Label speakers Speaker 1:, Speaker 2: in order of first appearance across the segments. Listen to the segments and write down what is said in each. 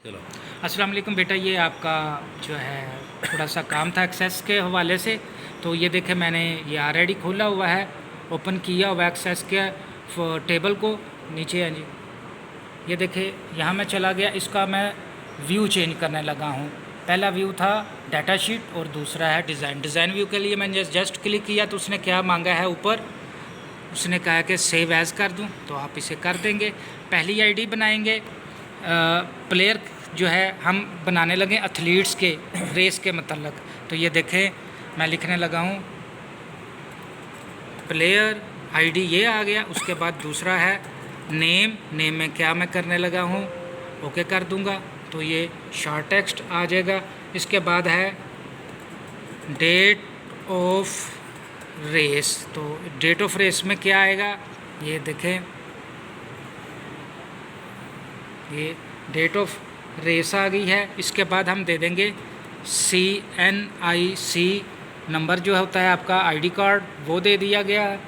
Speaker 1: चलो।
Speaker 2: अस्सलाम वालेकुम बेटा, ये आपका जो है थोड़ा सा काम था एक्सेस के हवाले से। तो ये देखे मैंने ये ऑलरेडी खोला हुआ है, ओपन किया हुआ एक्सेस के टेबल को। नीचे है जी, ये देखे यहाँ मैं चला गया, इसका मैं व्यू चेंज करने लगा हूँ। पहला व्यू था डाटा शीट और दूसरा है डिज़ाइन व्यू के लिए मैंने जस्ट क्लिक किया तो उसने क्या मांगा है ऊपर, उसने कहा कि सेव एज़ कर दूं, तो आप इसे कर देंगे। पहली आईडी बनाएंगे, प्लेयर जो है हम बनाने लगे एथलीट्स के रेस के मतलब। तो ये देखें मैं लिखने लगा हूँ प्लेयर आईडी, ये आ गया। उसके बाद दूसरा है नेम में क्या मैं करने लगा हूँ, ओके कर दूँगा तो ये शॉर्ट टेक्स्ट आ जाएगा। इसके बाद है डेट ऑफ रेस, तो डेट ऑफ रेस में क्या आएगा, ये देखें ये डेट ऑफ रेस आ गई है। इसके बाद हम दे देंगे CNIC नंबर जो होता है आपका आईडी कार्ड, वो दे दिया गया।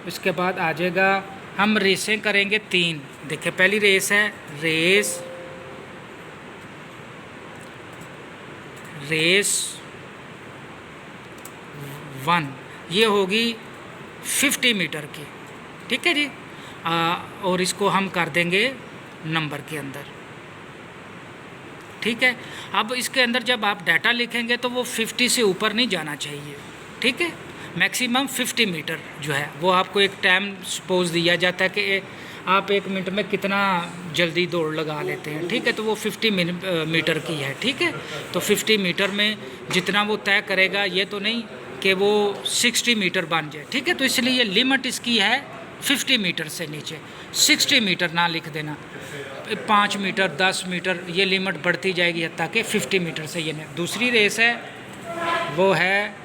Speaker 2: इसके बाद आ जाएगा, हम रेसें करेंगे 3। देखिए पहली रेस है रेस 1, ये होगी 50 मीटर की, ठीक है जी। और इसको हम कर देंगे नंबर के अंदर, ठीक है। अब इसके अंदर जब आप डाटा लिखेंगे तो वो 50 से ऊपर नहीं जाना चाहिए, ठीक है। मैक्सिमम 50 मीटर जो है वो आपको एक टाइम सपोज दिया जाता है कि आप 1 मिनट में कितना जल्दी दौड़ लगा लेते हैं, ठीक है। तो वो 50 मीटर की है, ठीक है। तो 50 मीटर में जितना वो तय करेगा, ये तो नहीं कि वो 60 मीटर बन जाए, ठीक है। तो इसलिए लिमिट इसकी है 50 मीटर से नीचे। 60 मीटर ना लिख देना, 5 मीटर 10 मीटर ये लिमिट बढ़ती जाएगी ताकि 50 मीटर से ये नहीं। दूसरी रेस है वो है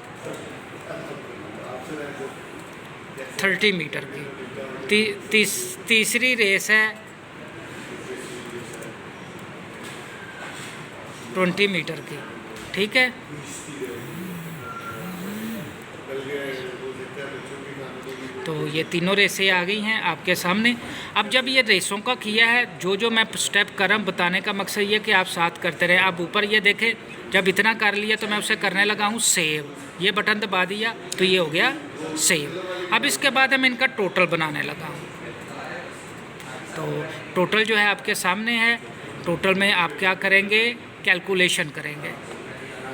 Speaker 2: 30 मीटर की। तीसरी रेस है 20 मीटर की, ठीक है। तो ये तीनों रेसें आ गई हैं आपके सामने। अब जब ये रेसों का किया है, जो मैं स्टेप कर रहा हूँ बताने का मकसद ये कि आप साथ करते रहें। आप ऊपर ये देखें, जब इतना कर लिया तो मैं उसे करने लगा हूँ सेव, ये बटन दबा दिया तो ये हो गया सेव। अब इसके बाद मैं इनका टोटल बनाने लगा हूँ। तो टोटल जो है आपके सामने है। टोटल में आप क्या करेंगे, कैलकुलेशन करेंगे,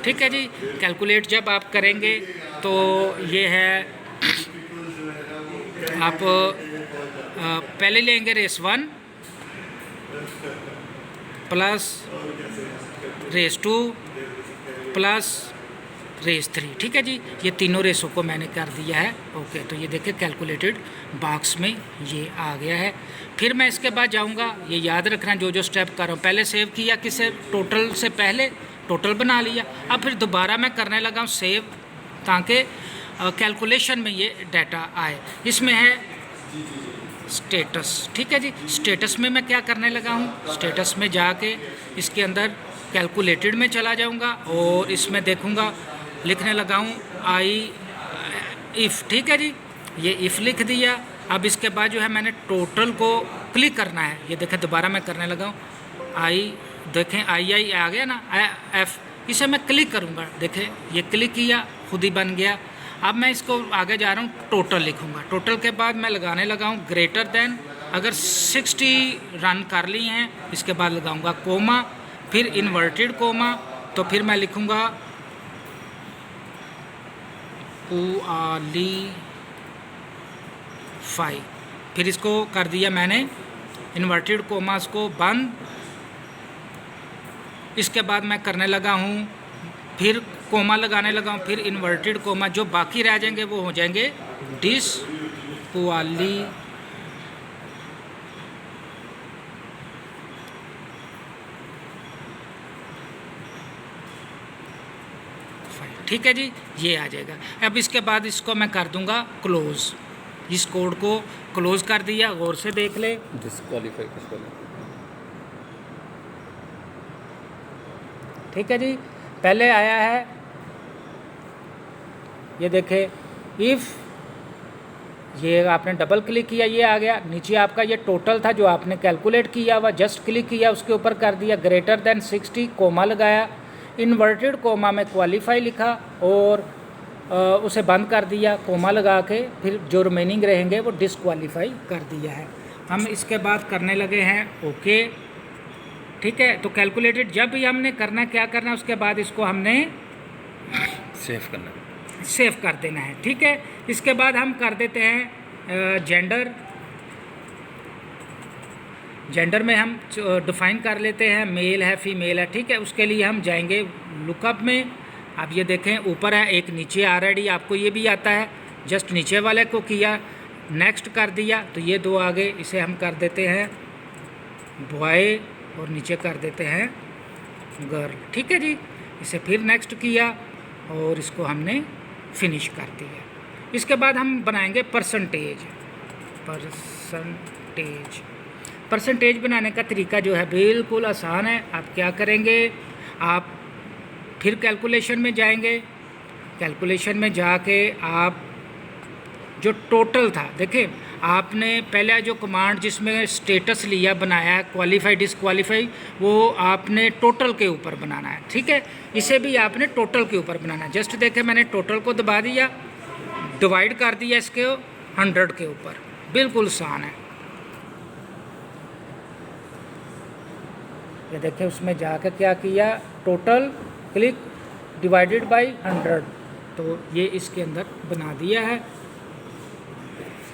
Speaker 2: ठीक है जी। कैलकुलेट जब आप करेंगे तो ये है, आप पहले लेंगे race 1 plus race 2 plus race 3, ठीक है जी। ये तीनों रेसों को मैंने कर दिया है, ओके। तो ये देखिए कैलकुलेटेड बॉक्स में ये आ गया है। फिर मैं इसके बाद जाऊंगा, ये याद रखना जो स्टेप कर रहा हूँ। पहले सेव किया किसे, टोटल से पहले टोटल बना लिया। अब फिर दोबारा मैं करने लगा हूँ सेव, ताकि कैलकुलेशन में ये डाटा आए। इसमें है स्टेटस, ठीक है जी। स्टेटस में मैं क्या करने लगा हूँ, स्टेटस में जाके इसके अंदर कैलकुलेटेड में चला जाऊँगा और इसमें देखूँगा, लिखने लगा हूँ इफ़, ठीक है जी। ये इफ़ लिख दिया। अब इसके बाद जो है मैंने टोटल को क्लिक करना है। ये देखें दोबारा मैं करने लगा हूँ देखें आई आ गया ना, एफ, इसे मैं क्लिक करूँगा। देखें ये क्लिक किया, खुद ही बन गया। अब मैं इसको आगे जा रहा हूँ, टोटल लिखूँगा। टोटल के बाद मैं लगाने लगा हूँ ग्रेटर देन, अगर 60 रन कर ली हैं, इसके बाद लगाऊँगा कोमा, फिर इन्वर्टेड कोमा, तो फिर मैं लिखूँगा क्वालीफाई। फिर इसको कर दिया मैंने इन्वर्टेड कोमास को बंद। इसके बाद मैं करने लगा हूँ, फिर कोमा लगाने लगा हूँ, फिर इन्वर्टेड कोमा, जो बाकी रह जाएंगे वो हो जाएंगे डिसक्वालीफाई, ठीक है जी। ये आ जाएगा। अब इसके बाद इसको मैं कर दूंगा क्लोज। इस कोड को क्लोज कर दिया, गौर से देख ले।
Speaker 1: डिस्क्वालीफाई किसको,
Speaker 2: ठीक है जी। पहले आया है, ये देखे इफ़ ये आपने डबल क्लिक किया, ये आ गया। नीचे आपका ये टोटल था जो आपने कैलकुलेट किया हुआ, जस्ट क्लिक किया उसके ऊपर कर दिया ग्रेटर देन 60, कोमा लगाया, इन्वर्टेड कोमा में क्वालिफाई लिखा और उसे बंद कर दिया कोमा लगा के, फिर जो रिमेनिंग रहेंगे वो डिसक्वालीफाई कर दिया है। हम इसके बाद करने लगे हैं ओके, ठीक है। तो कैलकुलेटेड जब भी हमने करना क्या करना, उसके बाद इसको हमने सेव कर देना है, ठीक है। इसके बाद हम कर देते हैं जेंडर में हम डिफ़ाइन कर लेते हैं मेल है फीमेल है, ठीक है। उसके लिए हम जाएंगे लुकअप में। अब ये देखें ऊपर है एक, नीचे ऑलरेडी आपको ये भी आता है, जस्ट नीचे वाले को किया, नेक्स्ट कर दिया तो ये दो आगे, इसे हम कर देते हैं बॉय और नीचे कर देते हैं गर्ल, ठीक है जी। इसे फिर नेक्स्ट किया और इसको हमने फिनिश कर दिया। इसके बाद हम बनाएंगे परसेंटेज बनाने का तरीका जो है बिल्कुल आसान है। आप क्या करेंगे, आप फिर कैलकुलेशन में जाएंगे, कैलकुलेशन में जाके आप जो टोटल था, देखें आपने पहले जो कमांड जिसमें स्टेटस लिया बनाया क्वालिफाई डिसक्वालीफाई, वो आपने टोटल के ऊपर बनाना है, ठीक है। इसे भी आपने टोटल के ऊपर बनाना है। जस्ट देखें मैंने टोटल को दबा दिया, डिवाइड कर दिया इसके 100 के ऊपर, बिल्कुल आसान है। ये देखें उसमें जाकर क्या किया, टोटल क्लिक डिवाइडेड बाय 100, तो ये इसके अंदर बना दिया है।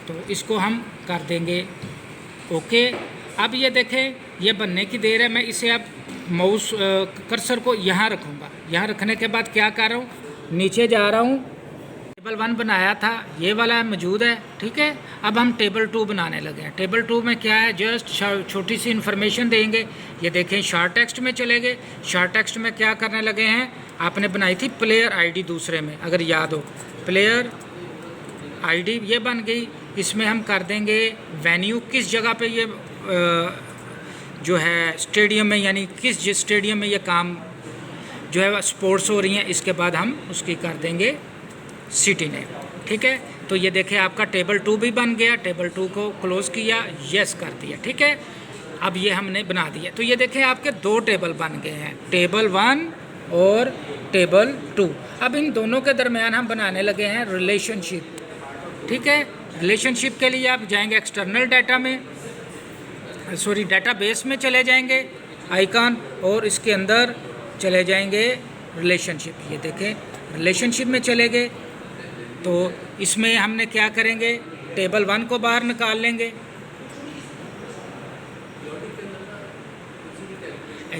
Speaker 2: तो इसको हम कर देंगे ओके। अब ये देखें ये बनने की देर है, मैं इसे अब माउस कर्सर को यहाँ रखूँगा। यहाँ रखने के बाद क्या कर रहा हूँ, नीचे जा रहा हूँ, टेबल 1 बनाया था ये वाला मौजूद है, ठीक है। अब हम टेबल 2 बनाने लगे हैं। टेबल 2 में क्या है, जस्ट छोटी सी इन्फॉर्मेशन देंगे। ये देखें शॉर्ट टेक्स्ट में चले गए। शॉर्ट टेक्स्ट में क्या करने लगे हैं, आपने बनाई थी प्लेयर आईडी दूसरे में, अगर याद हो, प्लेयर आईडी ये बन गई। इसमें हम कर देंगे वेन्यू, किस जगह पे ये जो है स्टेडियम में, यानी किस स्टेडियम में ये काम जो है स्पोर्ट्स हो रही हैं। इसके बाद हम उसकी कर देंगे सिटी नेम, ठीक है। तो ये देखें आपका टेबल 2 भी बन गया। टेबल 2 को क्लोज़ किया, यस कर दिया, ठीक है। अब ये हमने बना दिया। तो ये देखें आपके 2 टेबल बन गए हैं, टेबल 1 और टेबल 2। अब इन दोनों के दरमियान हम बनाने लगे हैं रिलेशनशिप, ठीक है। रिलेशनशिप के लिए आप जाएंगे एक्सटर्नल डाटा में, सॉरी डाटाबेस में चले जाएंगे आइकन, और इसके अंदर चले जाएंगे रिलेशनशिप। ये देखें रिलेशनशिप में चले गए। तो इसमें हमने क्या करेंगे, टेबल 1 को बाहर निकाल लेंगे,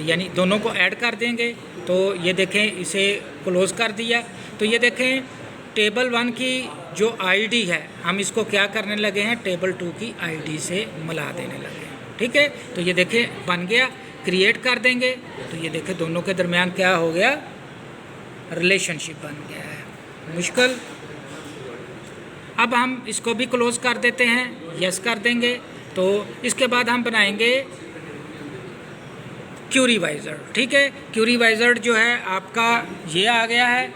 Speaker 2: यानी दोनों को ऐड कर देंगे। तो ये देखें इसे क्लोज़ कर दिया। तो ये देखें टेबल 1 की जो आईडी है हम इसको क्या करने लगे हैं, टेबल 2 की आईडी से मिला देने लगे हैं, ठीक है। तो ये देखें बन गया, क्रिएट कर देंगे। तो ये देखें दोनों के दरमियान क्या हो गया, रिलेशनशिप बन गया है। मुश्किल। अब हम इसको भी क्लोज़ कर देते हैं, यस कर देंगे। तो इसके बाद हम बनाएंगे क्यूरी वाइजर, ठीक है। क्यूरी वाइजर जो है आपका ये आ गया है।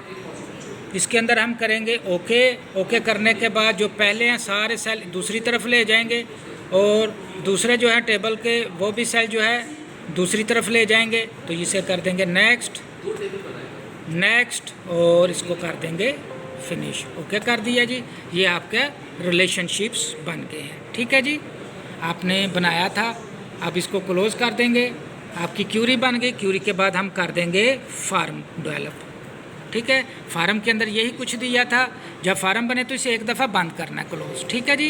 Speaker 2: इसके अंदर हम करेंगे ओके। ओके करने के बाद जो पहले हैं सारे सेल दूसरी तरफ ले जाएंगे, और दूसरे जो है टेबल के वो भी सेल जो है दूसरी तरफ ले जाएंगे। तो इसे कर देंगे नेक्स्ट, नेक्स्ट, और इसको कर देंगे फिनिश। ओके कर दिया जी। ये आपके रिलेशनशिप्स बन गए हैं, ठीक है जी। आपने बनाया था, अब इसको क्लोज़ कर देंगे। आपकी क्यूरी बन गई। क्यूरी के बाद हम कर देंगे फार्म डेवलप, ठीक है। फार्म के अंदर यही कुछ दिया था। जब फार्म बने तो इसे एक दफ़ा बंद करना, क्लोज, ठीक है जी।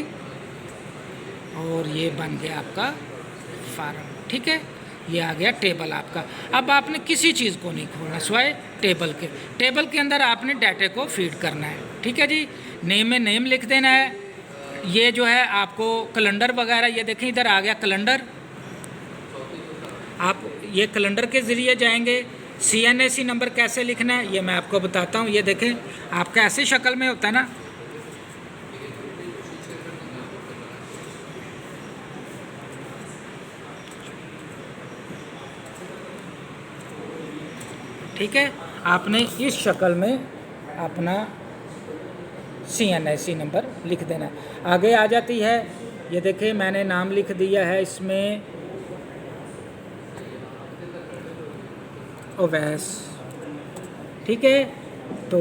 Speaker 2: और ये बन गया आपका फार्म, ठीक है। ये आ गया टेबल आपका। अब आपने किसी चीज़ को नहीं खोलना सिवाय टेबल के। टेबल के अंदर आपने डाटे को फीड करना है, ठीक है जी। नेम में नेम लिख देना है। ये जो है आपको कैलेंडर वगैरह, ये देखें इधर आ गया कैलेंडर। आप ये कैलेंडर के ज़रिए जाएंगे। CNAC नंबर कैसे लिखना है ये मैं आपको बताता हूँ। ये देखें आपका ऐसे शक्ल में होता है ना, ठीक है। आपने इस शक्ल में अपना CNAC नंबर लिख देना है। आगे आ जाती है, ये देखिए मैंने नाम लिख दिया है इसमें ओवैस, ठीक है। तो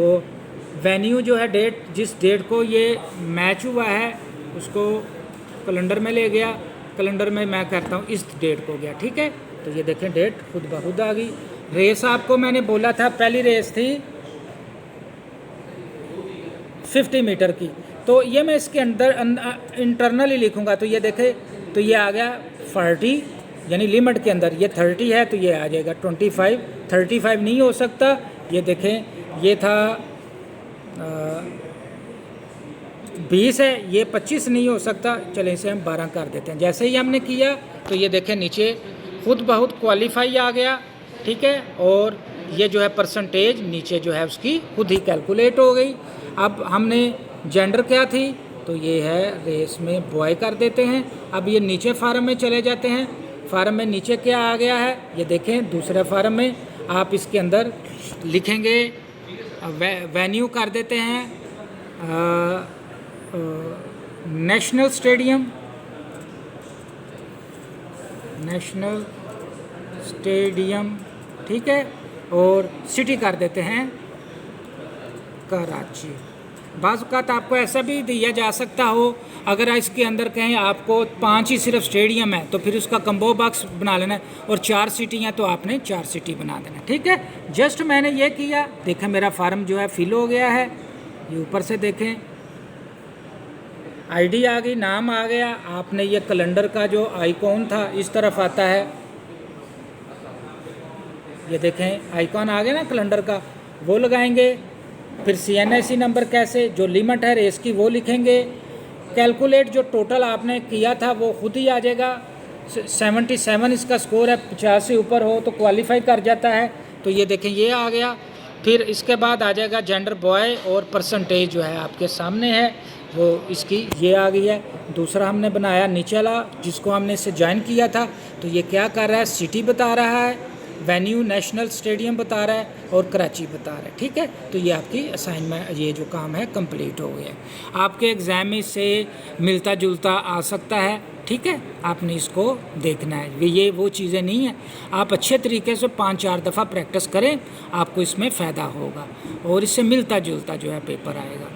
Speaker 2: वेन्यू जो है डेट, जिस डेट को ये मैच हुआ है उसको कैलेंडर में ले गया, कैलेंडर में मैं करता हूँ इस डेट को गया, ठीक है। तो ये देखें डेट खुद ब खुद आ गई। रेस आपको मैंने बोला था पहली रेस थी 50 मीटर की, तो ये मैं इसके अंदर इंटरनली लिखूँगा, तो ये देखें तो ये आ गया 40 यानी लिमिट के अंदर, ये 30 है तो ये आ जाएगा 25, 35 नहीं हो सकता। ये देखें ये था 20 है, ये 25 नहीं हो सकता, चले इसे हम 12 कर देते हैं। जैसे ही हमने किया तो ये देखें नीचे खुद बहुत क्वालिफाई आ गया, ठीक है। और ये जो है परसेंटेज नीचे जो है उसकी खुद ही कैलकुलेट हो गई। अब हमने जेंडर क्या थी, तो ये है रेस में बॉय कर देते हैं। अब ये नीचे फार्म में चले जाते हैं, फार्म में नीचे क्या आ गया है, ये देखें दूसरे फार्म में आप इसके अंदर लिखेंगे वेन्यू कर देते हैं नेशनल स्टेडियम, नेशनल स्टेडियम, ठीक है। और सिटी कर देते हैं कराची। बाज़ औक़ात आपको ऐसा भी दिया जा सकता हो, अगर इसके अंदर कहें आपको 5 ही सिर्फ स्टेडियम है तो फिर उसका कम्बो बॉक्स बना लेना है, और 4 सिटी हैं तो आपने 4 सिटी बना देना, ठीक है। जस्ट मैंने ये किया, देखें मेरा फार्म जो है फिल हो गया है। ये ऊपर से देखें आईडी आ गई, नाम आ गया। आपने ये कैलेंडर का जो आइकॉन था इस तरफ आता है, ये देखें आइकॉन आ गया ना कैलेंडर का, वो लगाएंगे। फिर CNSE नंबर कैसे, जो लिमिट है रेस की वो लिखेंगे। कैलकुलेट जो टोटल आपने किया था वो खुद ही आ जाएगा। 77 इसका स्कोर है, 50 से ऊपर हो तो क्वालिफाई कर जाता है। तो ये देखें ये आ गया। फिर इसके बाद आ जाएगा जेंडर बॉय, और परसेंटेज जो है आपके सामने है वो इसकी ये आ गई है। दूसरा हमने बनाया नीचे वाला जिसको हमने इससे ज्वाइन किया था, तो ये क्या कर रहा है, सिटी बता रहा है, वेन्यू नेशनल स्टेडियम बता रहा है, और कराची बता रहा है, ठीक है। तो ये आपकी असाइनमेंट, ये जो काम है कंप्लीट हो गया। आपके एग्ज़ाम में से मिलता जुलता आ सकता है, ठीक है। आपने इसको देखना है, ये वो चीज़ें नहीं है। आप अच्छे तरीके से 5-4 दफ़ा प्रैक्टिस करें, आपको इसमें फ़ायदा होगा और इससे मिलता जुलता जो है पेपर आएगा।